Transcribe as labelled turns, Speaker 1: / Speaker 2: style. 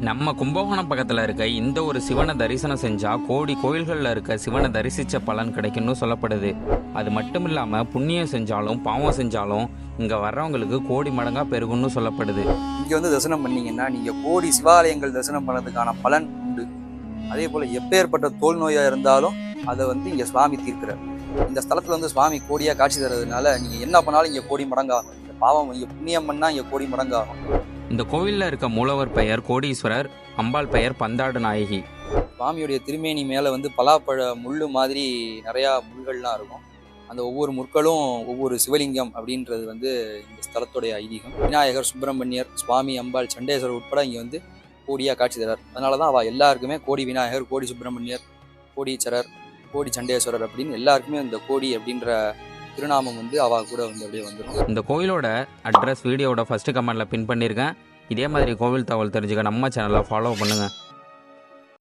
Speaker 1: நம்ம கும்பகோணம் பக்கத்தில் இருக்க இந்த ஒரு சிவனை தரிசனம் செஞ்சால் கோடி கோயில்களில் இருக்க சிவனை தரிசித்த பலன் கிடைக்கும்னு சொல்லப்படுது. அது மட்டும் இல்லாமல் புண்ணியம் செஞ்சாலும் பாவம் செஞ்சாலும் இங்கே வர்றவங்களுக்கு கோடி மடங்காக பெருகும்னு சொல்லப்படுது.
Speaker 2: இங்கே வந்து தரிசனம் பண்ணீங்கன்னா நீங்கள் கோடி சிவாலயங்கள் தரிசனம் பண்ணதுக்கான பலன் உண்டு. அதே போல் எப்பேற்பட்ட தோல் நோயாக இருந்தாலும் அதை வந்து இங்கே சுவாமி தீர்க்கிறார். இந்த ஸ்தலத்தில் வந்து சுவாமி கோடியாக காட்சி தர்றதுனால நீங்கள் என்ன பண்ணாலும் இங்கே கோடி மடங்காகும். இந்த பாவம் இங்கே புண்ணியம் பண்ணால் இங்கே கோடி மடங்காகும்.
Speaker 1: இந்த கோவிலில் இருக்க மூலவர் பெயர் கோடீஸ்வரர், அம்பாள் பெயர் பந்தாடு நாயகி.
Speaker 2: சுவாமியுடைய திருமேனி மேலே வந்து பலாப்பழ முள்ளு மாதிரி நிறையா முள்கள்லாம் இருக்கும். அந்த ஒவ்வொரு முற்களும் ஒவ்வொரு சிவலிங்கம் அப்படின்றது வந்து இந்த ஸ்தலத்துடைய ஐதீகம். விநாயகர், சுப்பிரமணியர், சுவாமி, அம்பாள், சண்டேஸ்வரர் உட்பட இங்கே வந்து கோடியாக காட்சி தரார். அதனால தான் அவள் எல்லாருக்குமே கோடி விநாயகர், கோடி சுப்பிரமணியர், கோடீச்சரர், கோடி சண்டேஸ்வரர் அப்படின்னு எல்லாருக்குமே இந்த கோடி அப்படின்ற திருநாமம் வந்து அவள் கூட வந்து அப்படியே வந்துடும்.
Speaker 1: இந்த கோயிலோட அட்ரஸ் வீடியோட ஃபர்ஸ்ட் கமெண்ட்ல பின் பண்ணியிருக்கேன். இதே மாதிரி கோவில் தகவல் தெரிஞ்சுக்க நம்ம சேனலை ஃபாலோ பண்ணுங்கள்.